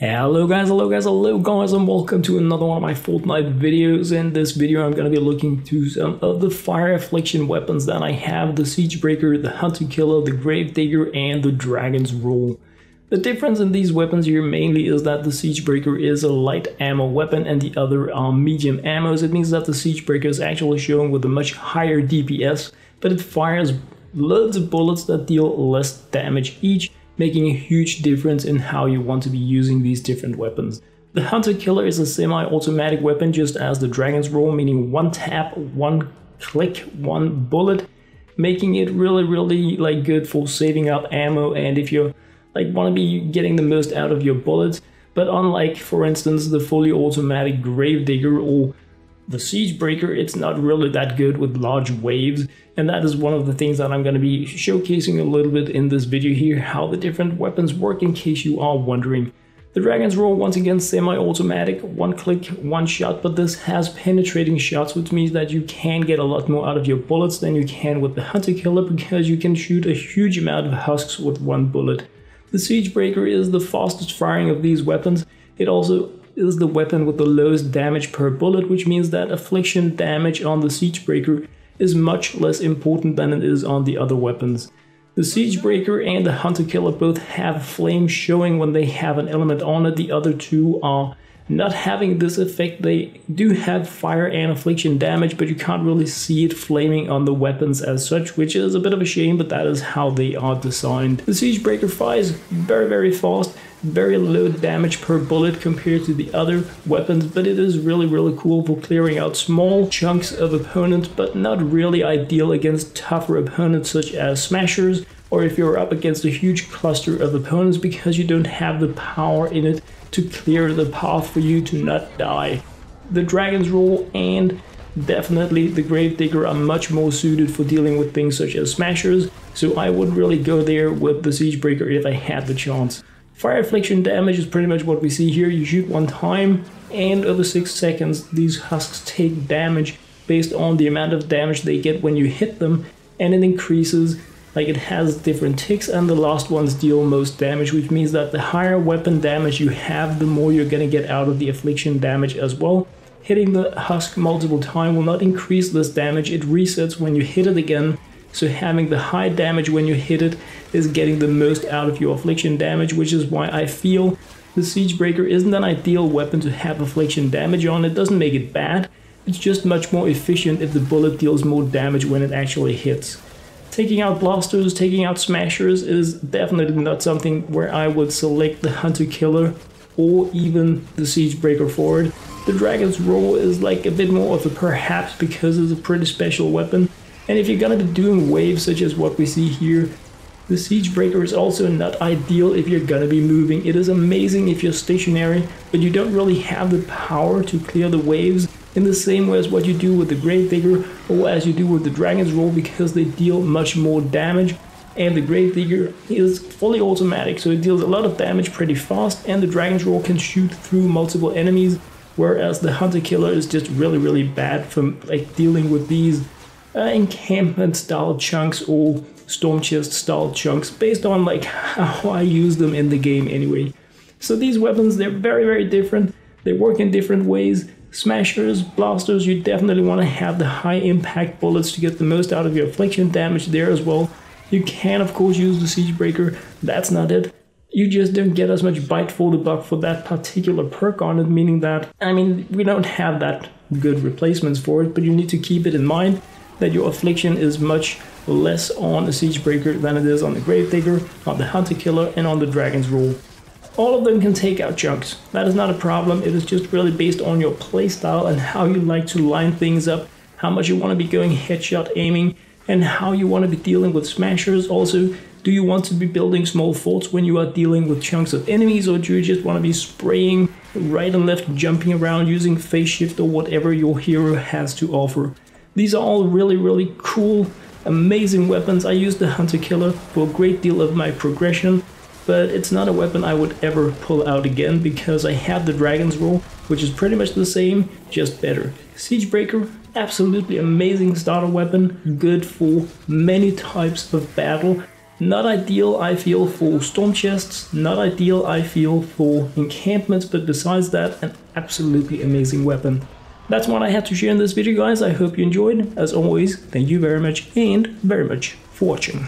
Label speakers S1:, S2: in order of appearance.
S1: Hello guys, and welcome to another one of my Fortnite videos. In this video I'm going to be looking to some of the fire affliction weapons that I have: the Siegebreaker, the Hunter Killer, the Gravedigger, and the Dragon's Roll. The difference in these weapons here mainly is that the Siegebreaker is a light ammo weapon and the other are medium ammos. It means that the Siegebreaker is actually shown with a much higher DPS, but it fires loads of bullets that deal less damage each, making a huge difference in how you want to be using these different weapons. The Hunter Killer is a semi-automatic weapon, just as the Dragon's Roll, meaning one tap, one click, one bullet, making it really good for saving up ammo and if you want to be getting the most out of your bullets. But unlike, for instance, the fully automatic Gravedigger or the Siegebreaker, it's not really that good with large waves, and that is one of the things that I'm going to be showcasing a little bit in this video here, how the different weapons work, in case you are wondering. The Dragon's Roll, once again, semi-automatic, one click, one shot, but this has penetrating shots, which means that you can get a lot more out of your bullets than you can with the Hunter Killer, because you can shoot a huge amount of husks with one bullet. The Siegebreaker is the fastest firing of these weapons. It also is the weapon with the lowest damage per bullet, which means that affliction damage on the Siegebreaker is much less important than it is on the other weapons. The Siegebreaker and the Hunter Killer both have flame showing when they have an element on it. The other two are not having this effect. They do have fire and affliction damage, but you can't really see it flaming on the weapons as such, which is a bit of a shame, but that is how they are designed. The Siegebreaker fires very fast, very low damage per bullet compared to the other weapons, but it is really cool for clearing out small chunks of opponents, but not really ideal against tougher opponents such as smashers, or if you're up against a huge cluster of opponents, because you don't have the power in it to clear the path for you to not die. The Dragon's Roll and definitely the Gravedigger are much more suited for dealing with things such as smashers, so I would really go there with the Siegebreaker if I had the chance. Fire affliction damage is pretty much what we see here. You shoot one time and over 6 seconds these husks take damage based on the amount of damage they get when you hit them, and it increases. It has different ticks, and the last ones deal most damage, which means that the higher weapon damage you have, the more you're gonna get out of the affliction damage as well. Hitting the husk multiple times will not increase this damage, it resets when you hit it again, so having the high damage when you hit it is getting the most out of your affliction damage, which is why I feel the Siegebreaker isn't an ideal weapon to have affliction damage on. It doesn't make it bad, it's just much more efficient if the bullet deals more damage when it actually hits. Taking out blasters, taking out smashers is definitely not something where I would select the Hunter Killer or even the Siegebreaker for it. The Dragon's Roll is a bit more of a perhaps, because it's a pretty special weapon, and if you're gonna be doing waves such as what we see here, the Siegebreaker is also not ideal if you're gonna be moving. It is amazing if you're stationary, but you don't really have the power to clear the waves in the same way as what you do with the Gravedigger or as you do with the Dragon's Roll, because they deal much more damage, and the Gravedigger is fully automatic, so it deals a lot of damage pretty fast, and the Dragon's Roll can shoot through multiple enemies, whereas the Hunter Killer is just really bad for dealing with these encampment style chunks or storm chest style chunks, based on how I use them in the game anyway. So these weapons, they're very different, they work in different ways. Smashers, blasters, you definitely want to have the high impact bullets to get the most out of your affliction damage there as well. You can of course use the Siegebreaker, that's not it. You just don't get as much bite for the buck for that particular perk on it, meaning that, we don't have that good replacements for it, but you need to keep it in mind that your affliction is much less on the Siegebreaker than it is on the Gravedigger, on the Hunter Killer, and on the Dragon's Roll. All of them can take out chunks, that is not a problem. It is just really based on your playstyle and how you like to line things up, how much you want to be going headshot aiming, and how you want to be dealing with smashers. Also, do you want to be building small forts when you are dealing with chunks of enemies, or do you just want to be spraying right and left, jumping around, using phase shift or whatever your hero has to offer? These are all really cool, amazing weapons. I use the Hunter Killer for a great deal of my progression, but it's not a weapon I would ever pull out again, because I have the Dragon's Roll, which is pretty much the same, just better. Siegebreaker, absolutely amazing starter weapon, good for many types of battle, Not ideal, I feel, for storm chests, not ideal, I feel, for encampments, but besides that, an absolutely amazing weapon. That's what I had to share in this video, guys. I hope you enjoyed. As always, thank you very much for watching.